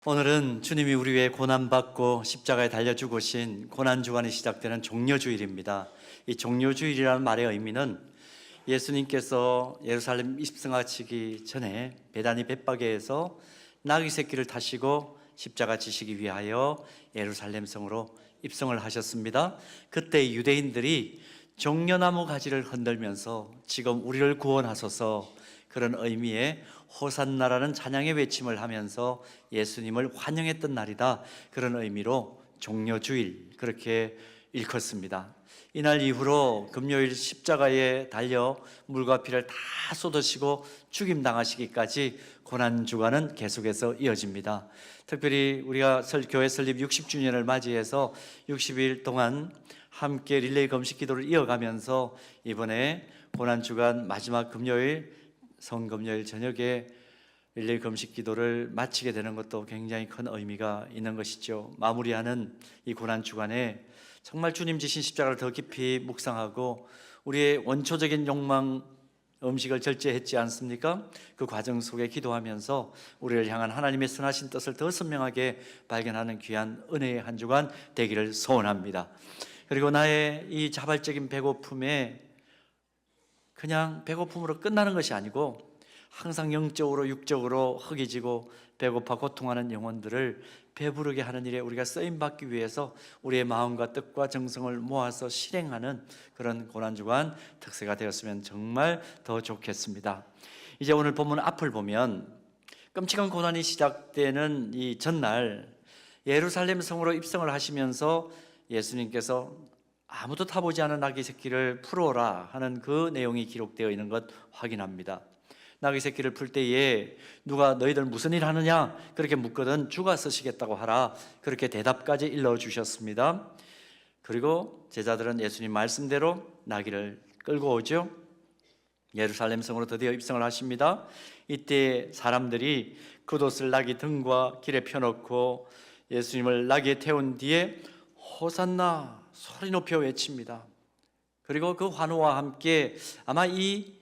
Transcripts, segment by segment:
오늘은 주님이 우리 위해 고난받고 십자가에 달려 죽으신 고난주간이 시작되는 종려주일입니다. 이 종려주일이라는 말의 의미는 예수님께서 예루살렘 입성하시기 전에 베다니 벳바게에서 나귀 새끼를 타시고 십자가 지시기 위하여 예루살렘 성으로 입성을 하셨습니다. 그때 유대인들이 종려나무 가지를 흔들면서 지금 우리를 구원하소서, 그런 의미의 호산나라는 찬양의 외침을 하면서 예수님을 환영했던 날이다, 그런 의미로 종려주일 그렇게 일컫습니다. 이날 이후로 금요일 십자가에 달려 물과 피를 다 쏟으시고 죽임당하시기까지 고난주간은 계속해서 이어집니다. 특별히 우리가 교회 설립 60주년을 맞이해서 60일 동안 함께 릴레이 금식 기도를 이어가면서 이번에 고난주간 마지막 금요일 성금요일 저녁에 릴레이 금식 기도를 마치게 되는 것도 굉장히 큰 의미가 있는 것이죠. 마무리하는 이 고난 주간에 정말 주님 지신 십자가를 더 깊이 묵상하고 우리의 원초적인 욕망 음식을 절제했지 않습니까? 그 과정 속에 기도하면서 우리를 향한 하나님의 선하신 뜻을 더 선명하게 발견하는 귀한 은혜의 한 주간 되기를 소원합니다. 그리고 나의 이 자발적인 배고픔에 그냥 배고픔으로 끝나는 것이 아니고 항상 영적으로 육적으로 허기지고 배고파 고통하는 영혼들을 배부르게 하는 일에 우리가 쓰임받기 위해서 우리의 마음과 뜻과 정성을 모아서 실행하는 그런 고난주간 특세가 되었으면 정말 더 좋겠습니다. 이제 오늘 본문 앞을 보면 끔찍한 고난이 시작되는 이 전날 예루살렘 성으로 입성을 하시면서 예수님께서 아무도 타보지 않은 나귀 새끼를 풀어라 하는 그 내용이 기록되어 있는 것 확인합니다. 나귀 새끼를 풀 때에 누가 너희들 무슨 일 하느냐 그렇게 묻거든 주가 쓰시겠다고 하라, 그렇게 대답까지 일러주셨습니다. 그리고 제자들은 예수님 말씀대로 나귀를 끌고 오죠. 예루살렘 성으로 드디어 입성을 하십니다. 이때 사람들이 겉옷을 나귀 등과 길에 펴놓고 예수님을 나귀에 태운 뒤에 호산나 소리 높여 외칩니다. 그리고 그 환호와 함께 아마 이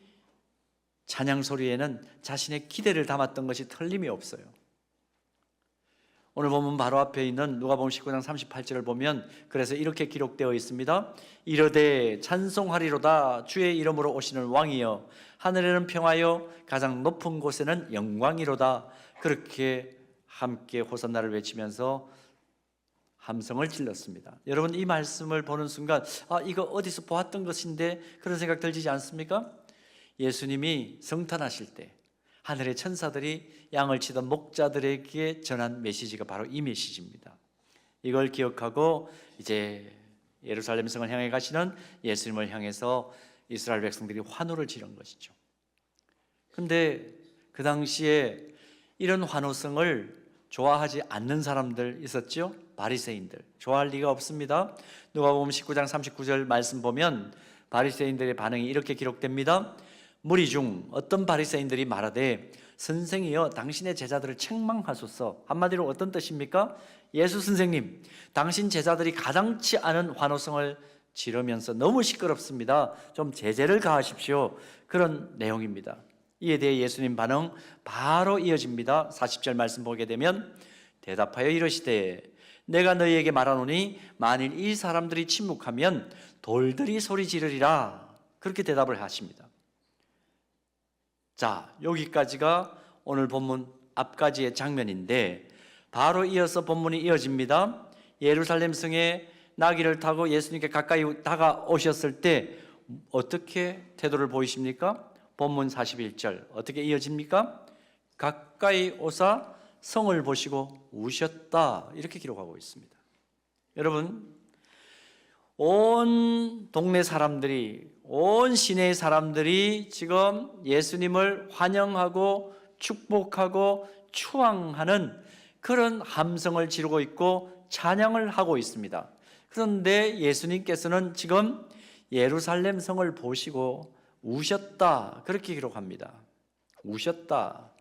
찬양 소리에는 자신의 기대를 담았던 것이 틀림이 없어요. 오늘 보면 바로 앞에 있는 누가복음 19장 38절을 보면 그래서 이렇게 기록되어 있습니다. 이르되 찬송하리로다 주의 이름으로 오시는 왕이여, 하늘에는 평화여 가장 높은 곳에는 영광이로다. 그렇게 함께 호산나를 외치면서 함성을 질렀습니다. 여러분, 이 말씀을 보는 순간 이거 어디서 보았던 것인데 그런 생각 들지 않습니까? 예수님이 성탄하실 때 하늘의 천사들이 양을 치던 목자들에게 전한 메시지가 바로 이 메시지입니다. 이걸 기억하고 이제 예루살렘 성을 향해 가시는 예수님을 향해서 이스라엘 백성들이 환호를 지른 것이죠. 그런데 그 당시에 이런 환호성을 좋아하지 않는 사람들 있었죠. 바리새인들, 좋아할 리가 없습니다. 누가복음 19장 39절 말씀 보면 바리새인들의 반응이 이렇게 기록됩니다. 무리 중 어떤 바리새인들이 말하되 선생이여 당신의 제자들을 책망하소서. 한마디로 어떤 뜻입니까? 예수 선생님, 당신 제자들이 가당치 않은 환호성을 지르면서 너무 시끄럽습니다. 좀 제재를 가하십시오. 그런 내용입니다. 이에 대해 예수님 반응 바로 이어집니다. 40절 말씀 보게 되면 대답하여 이르시되 내가 너희에게 말하노니 만일 이 사람들이 침묵하면 돌들이 소리 지르리라. 그렇게 대답을 하십니다. 자, 여기까지가 오늘 본문 앞까지의 장면인데 바로 이어서 본문이 이어집니다. 예루살렘 성에 나귀를 타고 예수님께 가까이 다가오셨을 때 어떻게 태도를 보이십니까? 본문 41절 어떻게 이어집니까? 가까이 오사 성을 보시고 우셨다, 이렇게 기록하고 있습니다. 여러분, 온 동네 사람들이, 온 시내의 사람들이 지금 예수님을 환영하고 축복하고 추앙하는 그런 함성을 지르고 있고 찬양을 하고 있습니다. 그런데 예수님께서는 지금 예루살렘 성을 보시고 우셨다, 그렇게 기록합니다. 우셨다,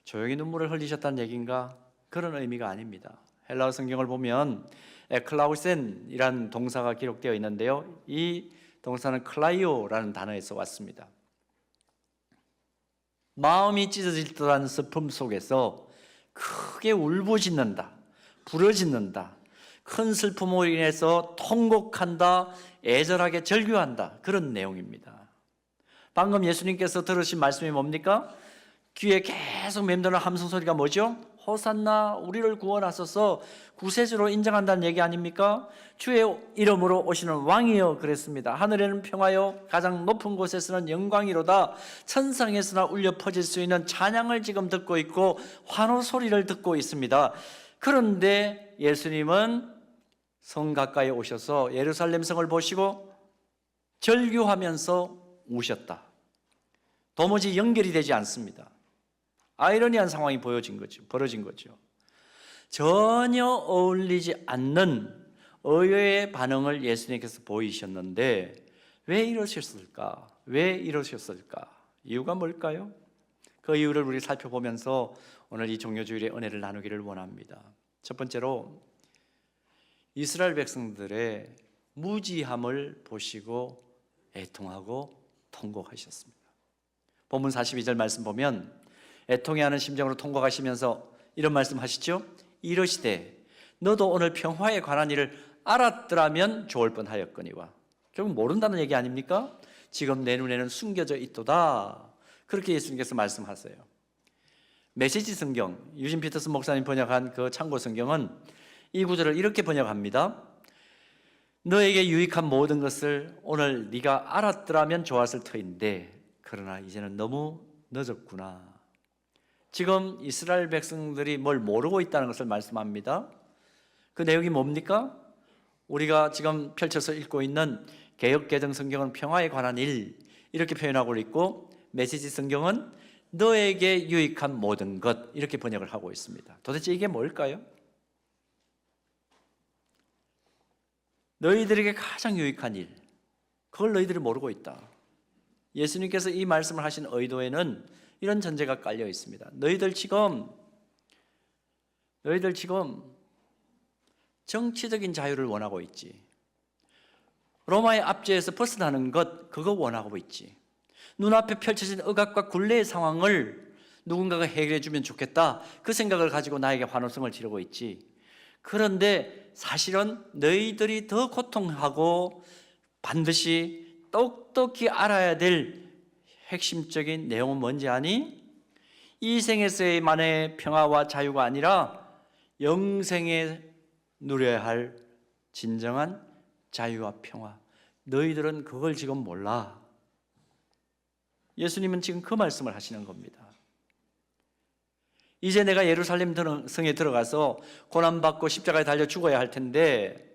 조용히 눈물을 흘리셨다는 얘기인가? 그런 의미가 아닙니다. 헬라어 성경을 보면 에클라우센이라는 동사가 기록되어 있는데요, 이 동사는 클라이오라는 단어에서 왔습니다. 마음이 찢어질 듯한 슬픔 속에서 크게 울부짖는다, 부르짖는다, 큰 슬픔으로 인해서 통곡한다, 애절하게 절규한다, 그런 내용입니다. 방금 예수님께서 들으신 말씀이 뭡니까? 귀에 계속 맴도는 함성 소리가 뭐죠? 호산나, 우리를 구원하소서, 구세주로 인정한다는 얘기 아닙니까? 주의 이름으로 오시는 왕이여, 그랬습니다. 하늘에는 평화요, 가장 높은 곳에서는 영광이로다. 천상에서나 울려 퍼질 수 있는 찬양을 지금 듣고 있고 환호 소리를 듣고 있습니다. 그런데 예수님은 성 가까이 오셔서 예루살렘 성을 보시고 절규하면서 우셨다. 도무지 연결이 되지 않습니다. 아이러니한 상황이 벌어진 거죠. 전혀 어울리지 않는 의외의 반응을 예수님께서 보이셨는데 왜 이러셨을까? 이유가 뭘까요? 그 이유를 우리 살펴보면서 오늘 이 종료주일의 은혜를 나누기를 원합니다. 첫 번째로 이스라엘 백성들의 무지함을 보시고 애통하고 통곡하셨습니다. 본문 42절 말씀 보면 애통해하는 심정으로 통곡하시면서 이런 말씀하시죠. 이러시되 너도 오늘 평화에 관한 일을 알았더라면 좋을 뻔하였거니와. 결국 모른다는 얘기 아닙니까? 지금 내 눈에는 숨겨져 있도다. 그렇게 예수님께서 말씀하세요. 메시지 성경, 유진 피터슨 목사님 번역한 그 참고 성경은 이 구절을 이렇게 번역합니다. 너에게 유익한 모든 것을 오늘 네가 알았더라면 좋았을 터인데 그러나 이제는 너무 늦었구나. 지금 이스라엘 백성들이 뭘 모르고 있다는 것을 말씀합니다. 그 내용이 뭡니까? 우리가 지금 펼쳐서 읽고 있는 개역개정 성경은 평화에 관한 일 이렇게 표현하고 있고 메시지 성경은 너에게 유익한 모든 것 이렇게 번역을 하고 있습니다. 도대체 이게 뭘까요? 너희들에게 가장 유익한 일, 그걸 너희들이 모르고 있다. 예수님께서 이 말씀을 하신 의도에는 이런 전제가 깔려 있습니다. 너희들 지금 정치적인 자유를 원하고 있지. 로마의 압제에서 벗어나는 것, 그거 원하고 있지. 눈앞에 펼쳐진 억압과 굴레의 상황을 누군가가 해결해 주면 좋겠다. 그 생각을 가지고 나에게 환호성을 지르고 있지. 그런데 사실은 너희들이 더 고통하고 반드시 똑똑히 알아야 될 핵심적인 내용은 뭔지 아니? 이 생에서만의 평화와 자유가 아니라 영생에 누려야 할 진정한 자유와 평화. 너희들은 그걸 지금 몰라. 예수님은 지금 그 말씀을 하시는 겁니다. 이제 내가 예루살렘 성에 들어가서 고난받고 십자가에 달려 죽어야 할 텐데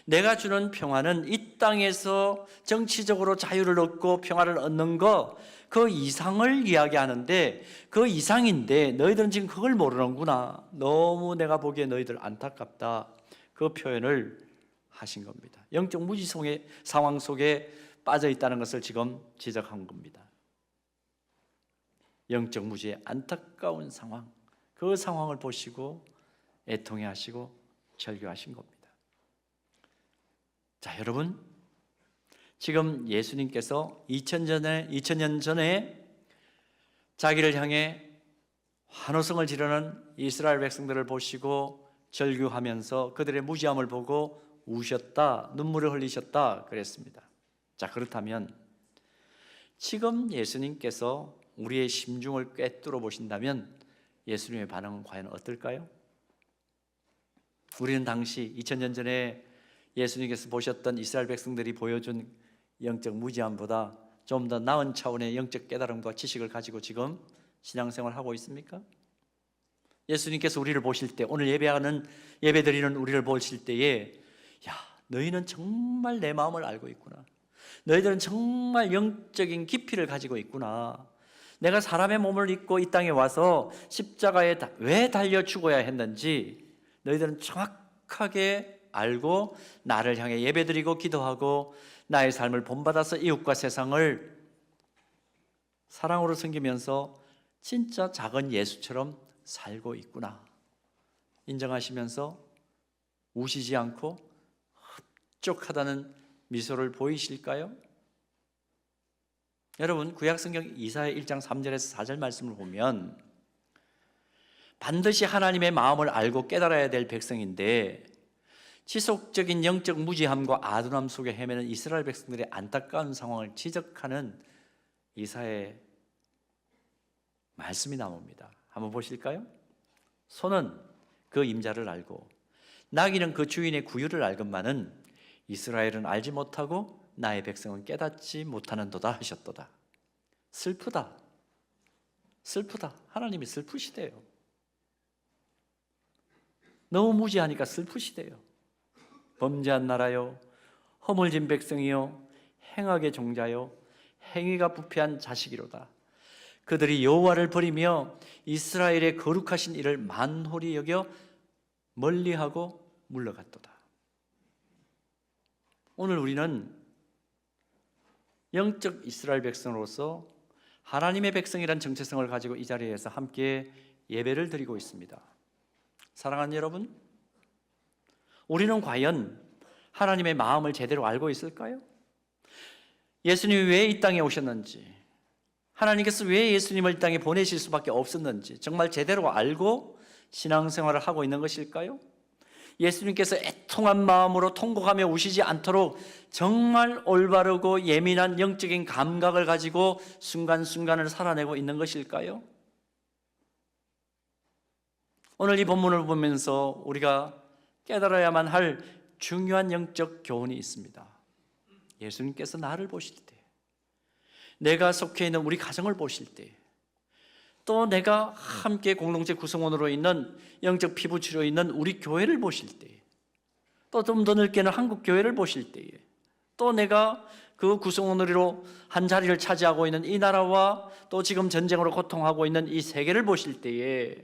내가 주는 평화는 이 땅에서 정치적으로 자유를 얻고 평화를 얻는 거, 그 이상을 이야기하는데 그 이상인데 너희들은 지금 그걸 모르는구나. 너무 내가 보기에 너희들 안타깝다. 그 표현을 하신 겁니다. 영적 무지성의 상황 속에 빠져 있다는 것을 지금 지적한 겁니다. 영적 무지의 안타까운 상황, 그 상황을 보시고 애통해 하시고 절규하신 겁니다. 자, 여러분, 지금 예수님께서 2000년 전에 자기를 향해 환호성을 지르는 이스라엘 백성들을 보시고 절규하면서 그들의 무지함을 보고 우셨다, 눈물을 흘리셨다 그랬습니다. 자, 그렇다면 지금 예수님께서 우리의 심중을 꿰뚫어 보신다면 예수님의 반응은 과연 어떨까요? 우리는 당시 2000년 전에 예수님께서 보셨던 이스라엘 백성들이 보여준 영적 무지함보다 좀 더 나은 차원의 영적 깨달음과 지식을 가지고 지금 신앙생활을 하고 있습니까? 예수님께서 우리를 보실 때, 오늘 예배드리는 우리를 보실 때에 야, 너희는 정말 내 마음을 알고 있구나. 너희들은 정말 영적인 깊이를 가지고 있구나. 내가 사람의 몸을 입고 이 땅에 와서 십자가에 왜 달려 죽어야 했는지 너희들은 정확하게 알고 나를 향해 예배드리고 기도하고 나의 삶을 본받아서 이웃과 세상을 사랑으로 섬기면서 진짜 작은 예수처럼 살고 있구나 인정하시면서 우시지 않고 흡족하다는 미소를 보이실까요? 여러분, 구약성경 이사야 1장 3절에서 4절 말씀을 보면 반드시 하나님의 마음을 알고 깨달아야 될 백성인데 지속적인 영적 무지함과 아둔함 속에 헤매는 이스라엘 백성들의 안타까운 상황을 지적하는 이사야의 말씀이 나옵니다. 한번 보실까요? 소는 그 임자를 알고 나귀는 그 주인의 구유를 알건만은 이스라엘은 알지 못하고 나의 백성은 깨닫지 못하는도다 하셨도다. 슬프다. 하나님이 슬프시대요. 너무 무지하니까 슬프시대요. 범죄한 나라요, 허물진 백성이요, 행악의 종자요, 행위가 부패한 자식이로다. 그들이 여호와를 버리며 이스라엘의 거룩하신 이를 만홀히 여겨 멀리하고 물러갔도다. 오늘 우리는 영적 이스라엘 백성으로서 하나님의 백성이란 정체성을 가지고 이 자리에서 함께 예배를 드리고 있습니다. 사랑하는 여러분, 우리는 과연 하나님의 마음을 제대로 알고 있을까요? 예수님이 왜 이 땅에 오셨는지, 하나님께서 왜 예수님을 이 땅에 보내실 수밖에 없었는지 정말 제대로 알고 신앙생활을 하고 있는 것일까요? 예수님께서 애통한 마음으로 통곡하며 우시지 않도록 정말 올바르고 예민한 영적인 감각을 가지고 순간순간을 살아내고 있는 것일까요? 오늘 이 본문을 보면서 우리가 깨달아야만 할 중요한 영적 교훈이 있습니다. 예수님께서 나를 보실 때, 내가 속해 있는 우리 가정을 보실 때, 또 내가 함께 공동체 구성원으로 있는 영적 피부치료 있는 우리 교회를 보실 때, 또 좀 더 넓게는 한국 교회를 보실 때에, 또 내가 그 구성원으로 한 자리를 차지하고 있는 이 나라와 또 지금 전쟁으로 고통하고 있는 이 세계를 보실 때에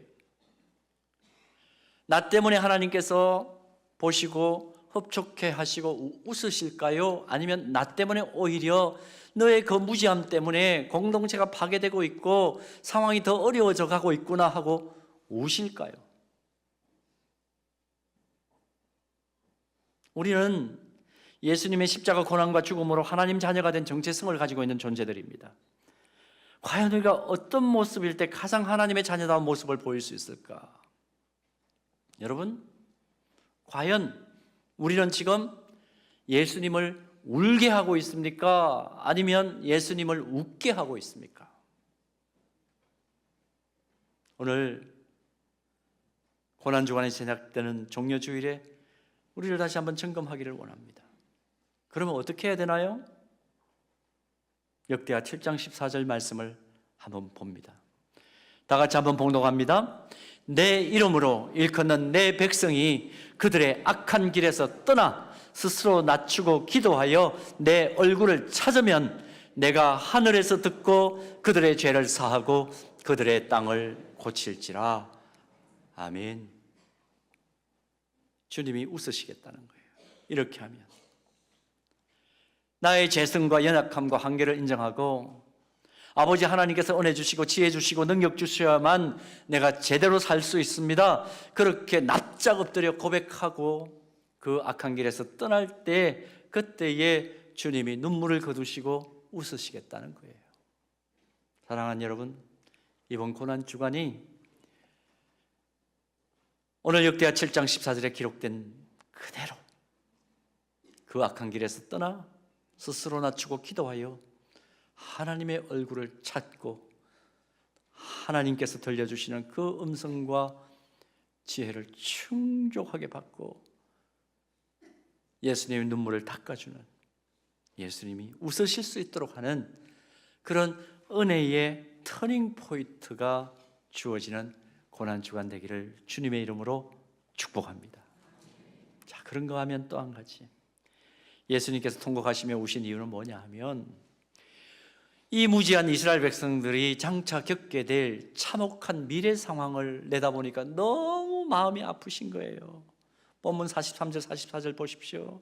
나 때문에 하나님께서 보시고 흡족해 하시고 웃으실까요? 아니면 나 때문에 오히려 너의 그 무지함 때문에 공동체가 파괴되고 있고 상황이 더 어려워져 가고 있구나 하고 우실까요? 우리는 예수님의 십자가 고난과 죽음으로 하나님 자녀가 된 정체성을 가지고 있는 존재들입니다. 과연 우리가 어떤 모습일 때 가장 하나님의 자녀다운 모습을 보일 수 있을까? 여러분, 과연 우리는 지금 예수님을 울게 하고 있습니까? 아니면 예수님을 웃게 하고 있습니까? 오늘 고난주간에 시작되는 종려주일에 우리를 다시 한번 점검하기를 원합니다. 그러면 어떻게 해야 되나요? 역대하 7장 14절 말씀을 한번 봅니다. 다 같이 한번 봉독합니다. 내 이름으로 일컫는 내 백성이 그들의 악한 길에서 떠나 스스로 낮추고 기도하여 내 얼굴을 찾으면 내가 하늘에서 듣고 그들의 죄를 사하고 그들의 땅을 고칠지라. 아멘. 주님이 웃으시겠다는 거예요. 이렇게 하면 나의 죄성과 연약함과 한계를 인정하고 아버지 하나님께서 은혜 주시고 지혜 주시고 능력 주셔야만 내가 제대로 살 수 있습니다. 그렇게 납작 엎드려 고백하고 그 악한 길에서 떠날 때 그때에 주님이 눈물을 거두시고 웃으시겠다는 거예요. 사랑하는 여러분, 이번 고난주간이 오늘 역대하 7장 14절에 기록된 그대로 그 악한 길에서 떠나 스스로 낮추고 기도하여 하나님의 얼굴을 찾고 하나님께서 들려주시는 그 음성과 지혜를 충족하게 받고 예수님의 눈물을 닦아주는, 예수님이 웃으실 수 있도록 하는 그런 은혜의 터닝 포인트가 주어지는 고난주간 되기를 주님의 이름으로 축복합니다. 자, 그런가 하면 또 한 가지, 예수님께서 통곡하시며 우신 이유는 뭐냐 하면 이 무지한 이스라엘 백성들이 장차 겪게 될 참혹한 미래 상황을 내다보니까 너무 마음이 아프신 거예요. 본문 43절 44절 보십시오.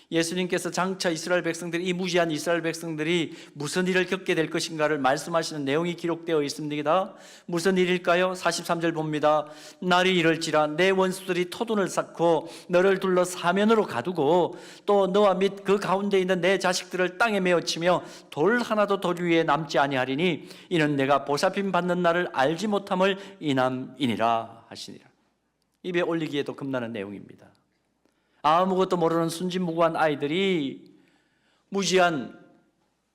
예수님께서 장차 이스라엘 백성들이, 이 무지한 이스라엘 백성들이 무슨 일을 겪게 될 것인가를 말씀하시는 내용이 기록되어 있습니다. 무슨 일일까요? 43절 봅니다. 날이 이럴지라 내 원수들이 토둔을 쌓고 너를 둘러 사면으로 가두고 또 너와 및 그 가운데 있는 내 자식들을 땅에 메어치며 돌 하나도 돌 위에 남지 아니하리니 이는 내가 보살핌 받는 날을 알지 못함을 인함이니라 하시니라. 입에 올리기에도 겁나는 내용입니다. 아무것도 모르는 순진무구한 아이들이 무지한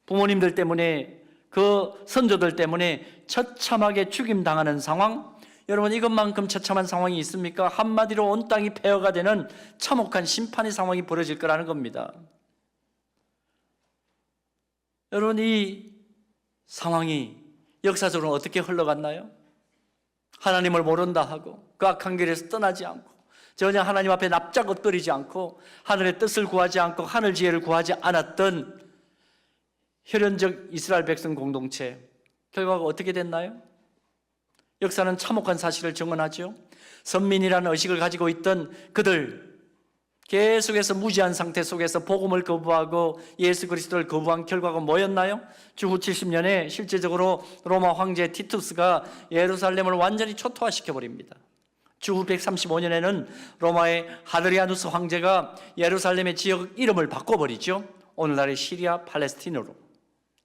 부모님들 때문에, 그 선조들 때문에 처참하게 죽임당하는 상황, 여러분 이것만큼 처참한 상황이 있습니까? 한마디로 온 땅이 폐허가 되는 참혹한 심판의 상황이 벌어질 거라는 겁니다. 여러분 이 상황이 역사적으로 어떻게 흘러갔나요? 하나님을 모른다 하고 그 악한 길에서 떠나지 않고 전혀 하나님 앞에 납작 엎드리지 않고 하늘의 뜻을 구하지 않고 하늘 지혜를 구하지 않았던 혈연적 이스라엘 백성 공동체, 결과가 어떻게 됐나요? 역사는 참혹한 사실을 증언하죠. 선민이라는 의식을 가지고 있던 그들, 계속해서 무지한 상태 속에서 복음을 거부하고 예수 그리스도를 거부한 결과가 뭐였나요? 주후 70년에 실제적으로 로마 황제 티투스가 예루살렘을 완전히 초토화시켜버립니다. 주후 135년에는 로마의 하드리아누스 황제가 예루살렘의 지역 이름을 바꿔버리죠. 오늘날의 시리아 팔레스틴으로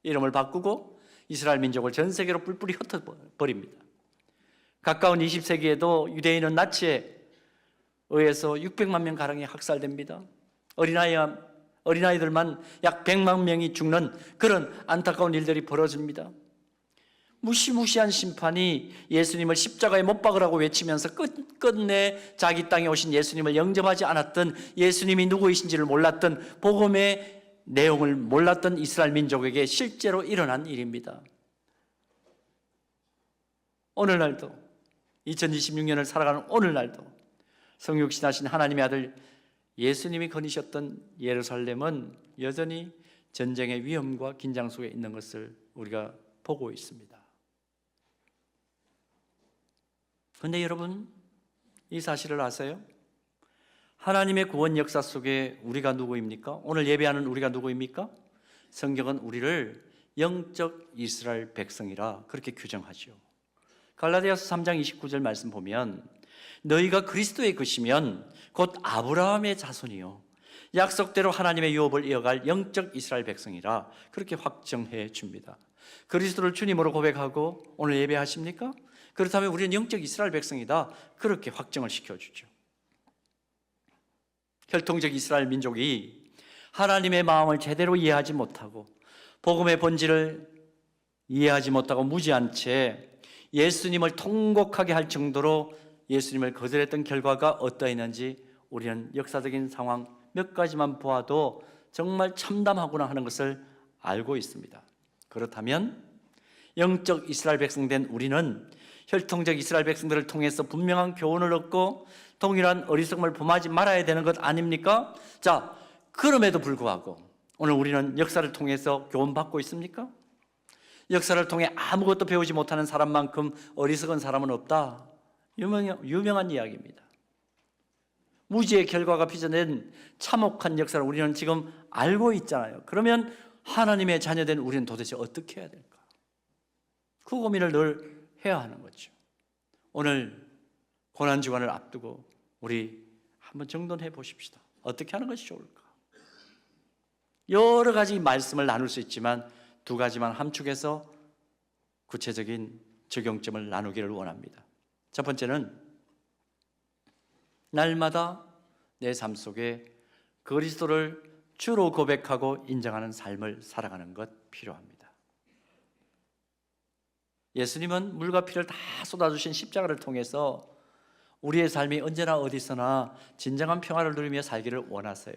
이름을 바꾸고 이스라엘 민족을 전 세계로 뿔뿔이 흩어버립니다. 가까운 20세기에도 유대인은 나치에 의해서 600만 명 가량이 학살됩니다. 어린아이들만 약 100만 명이 죽는 그런 안타까운 일들이 벌어집니다. 무시무시한 심판이 예수님을 십자가에 못 박으라고 외치면서 끝내 자기 땅에 오신 예수님을 영접하지 않았던, 예수님이 누구이신지를 몰랐던, 복음의 내용을 몰랐던 이스라엘 민족에게 실제로 일어난 일입니다. 오늘날도 2026년을 살아가는 오늘날도 성육신하신 하나님의 아들 예수님이 거니셨던 예루살렘은 여전히 전쟁의 위험과 긴장 속에 있는 것을 우리가 보고 있습니다. 그런데 여러분, 이 사실을 아세요? 하나님의 구원 역사 속에 우리가 누구입니까? 오늘 예배하는 우리가 누구입니까? 성경은 우리를 영적 이스라엘 백성이라 그렇게 규정하죠. 갈라디아서 3장 29절 말씀 보면 너희가 그리스도의 것이면 곧 아브라함의 자손이요 약속대로 하나님의 유업을 이어갈 영적 이스라엘 백성이라 그렇게 확정해 줍니다. 그리스도를 주님으로 고백하고 오늘 예배하십니까? 그렇다면 우리는 영적 이스라엘 백성이다 그렇게 확정을 시켜주죠. 혈통적 이스라엘 민족이 하나님의 마음을 제대로 이해하지 못하고 복음의 본질을 이해하지 못하고 무지한 채 예수님을 통곡하게 할 정도로 예수님을 거절했던 결과가 어떠했는지 우리는 역사적인 상황 몇 가지만 보아도 정말 참담하구나 하는 것을 알고 있습니다. 그렇다면 영적 이스라엘 백성 된 우리는 혈통적 이스라엘 백성들을 통해서 분명한 교훈을 얻고 동일한 어리석음을 범하지 말아야 되는 것 아닙니까? 자, 그럼에도 불구하고 오늘 우리는 역사를 통해서 교훈받고 있습니까? 역사를 통해 아무것도 배우지 못하는 사람만큼 어리석은 사람은 없다. 유명한 이야기입니다. 무지의 결과가 빚어낸 참혹한 역사를 우리는 지금 알고 있잖아요. 그러면 하나님의 자녀된 우리는 도대체 어떻게 해야 될까? 그 고민을 늘 해야 하는 거죠. 오늘 고난주간을 앞두고 우리 한번 정돈해 보십시다. 어떻게 하는 것이 좋을까? 여러 가지 말씀을 나눌 수 있지만 두 가지만 함축해서 구체적인 적용점을 나누기를 원합니다. 첫 번째는 날마다 내 삶 속에 그리스도를 주로 고백하고 인정하는 삶을 살아가는 것 필요합니다. 예수님은 물과 피를 다 쏟아주신 십자가를 통해서 우리의 삶이 언제나 어디서나 진정한 평화를 누리며 살기를 원하세요.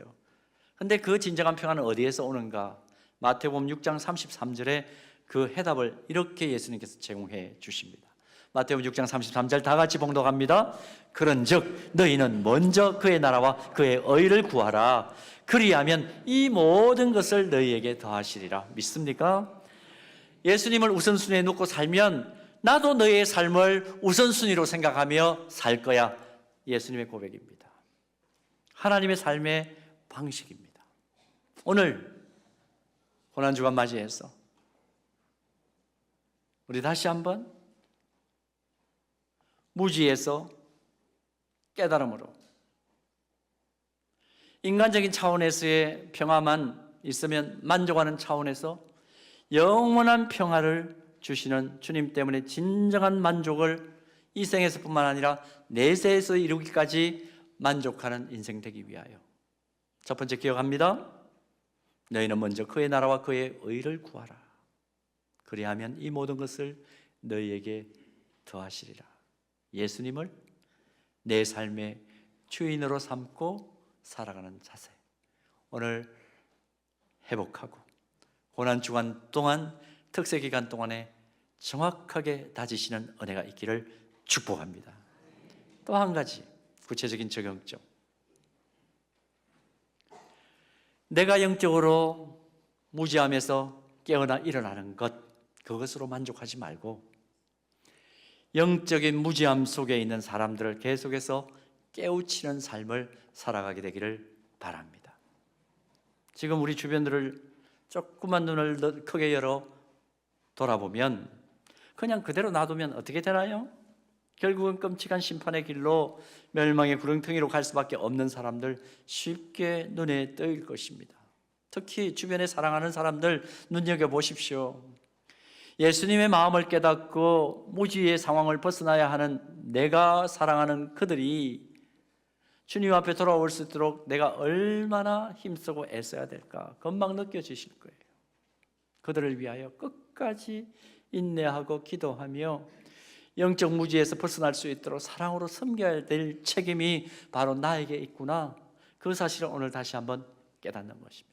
그런데 그 진정한 평화는 어디에서 오는가? 마태복음 6장 33절에 그 해답을 이렇게 예수님께서 제공해 주십니다. 마태복음 6장 33절 다 같이 봉독합니다. 그런즉 너희는 먼저 그의 나라와 그의 의를 구하라. 그리하면 이 모든 것을 너희에게 더하시리라. 믿습니까? 예수님을 우선순위에 놓고 살면 나도 너희의 삶을 우선순위로 생각하며 살 거야. 예수님의 고백입니다. 하나님의 삶의 방식입니다. 오늘 고난주간 맞이해서 우리 다시 한번 무지에서 깨달음으로 인간적인 차원에서의 평화만 있으면 만족하는 차원에서 영원한 평화를 주시는 주님 때문에 진정한 만족을 이 생에서뿐만 아니라 내세에서 이루기까지 만족하는 인생 되기 위하여 첫 번째 기억합니다. 너희는 먼저 그의 나라와 그의 의를 구하라. 그리하면 이 모든 것을 너희에게 더하시리라. 예수님을 내 삶의 주인으로 삼고 살아가는 자세, 오늘 회복하고 고난주간 동안, 특세기간 동안에 정확하게 다지시는 은혜가 있기를 축복합니다. 또 한 가지 구체적인 적용점, 내가 영적으로 무지함에서 깨어나 일어나는 것, 그것으로 만족하지 말고 영적인 무지함 속에 있는 사람들을 계속해서 깨우치는 삶을 살아가게 되기를 바랍니다. 지금 우리 주변들을 조금만 눈을 크게 열어 돌아보면 그냥 그대로 놔두면 어떻게 되나요? 결국은 끔찍한 심판의 길로 멸망의 구렁텅이로 갈 수밖에 없는 사람들 쉽게 눈에 띄일 것입니다. 특히 주변에 사랑하는 사람들 눈여겨보십시오. 예수님의 마음을 깨닫고 무지의 상황을 벗어나야 하는 내가 사랑하는 그들이 주님 앞에 돌아올 수 있도록 내가 얼마나 힘쓰고 애써야 될까 금방 느껴지실 거예요. 그들을 위하여 끝까지 인내하고 기도하며 영적 무지에서 벗어날 수 있도록 사랑으로 섬겨야 될 책임이 바로 나에게 있구나, 그 사실을 오늘 다시 한번 깨닫는 것입니다.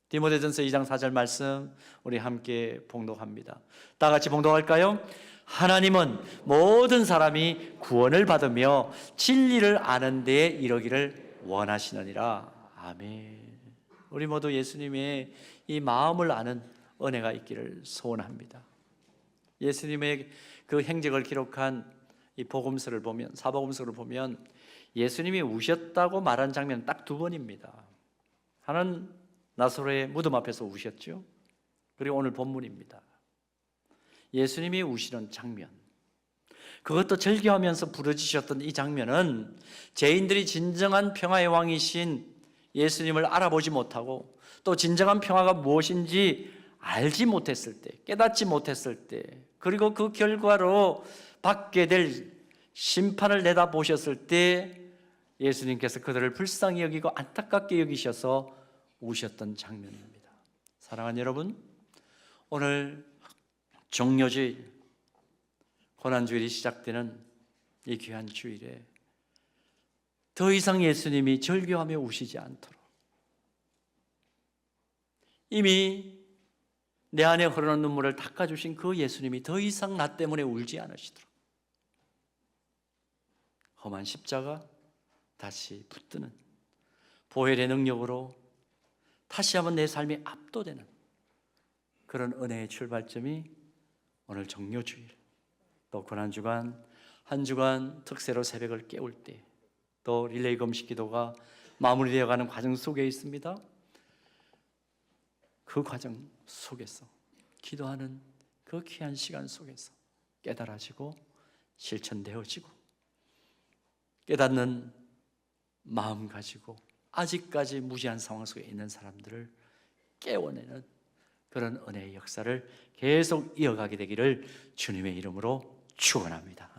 디모데전서 2장 4절 말씀 우리 함께 봉독합니다. 다 같이 봉독할까요? 하나님은 모든 사람이 구원을 받으며 진리를 아는 데에 이르기를 원하시느니라. 아멘. 우리 모두 예수님의 이 마음을 아는 은혜가 있기를 소원합니다. 예수님의 그 행적을 기록한 이 복음서를 보면, 사복음서를 보면 예수님이 우셨다고 말한 장면 딱 두 번입니다. 하나는 나사로의 무덤 앞에서 우셨죠. 그리고 오늘 본문입니다. 예수님이 우시는 장면, 그것도 절규하면서 부르짖으셨던 이 장면은 죄인들이 진정한 평화의 왕이신 예수님을 알아보지 못하고 또 진정한 평화가 무엇인지 알지 못했을 때, 깨닫지 못했을 때, 그리고 그 결과로 받게 될 심판을 내다보셨을 때 예수님께서 그들을 불쌍히 여기고 안타깝게 여기셔서 우셨던 장면입니다. 사랑하는 여러분, 오늘 종료주일, 고난주일이 시작되는 이 귀한 주일에 더 이상 예수님이 절규하며 우시지 않도록, 이미 내 안에 흐르는 눈물을 닦아주신 그 예수님이 더 이상 나 때문에 울지 않으시도록 험한 십자가 다시 붙드는 보혈의 능력으로 다시 한번 내 삶이 압도되는 그런 은혜의 출발점이 오늘 종료주일, 또 고난주간, 한 주간 특세로 새벽을 깨울 때, 또 릴레이 금식 기도가 마무리되어가는 과정 속에 있습니다. 그 과정 속에서, 기도하는 그 귀한 시간 속에서 깨달아지고 실천되어지고, 깨닫는 마음 가지고 아직까지 무지한 상황 속에 있는 사람들을 깨워내는 그런 은혜의 역사를 계속 이어가게 되기를 주님의 이름으로 축원합니다.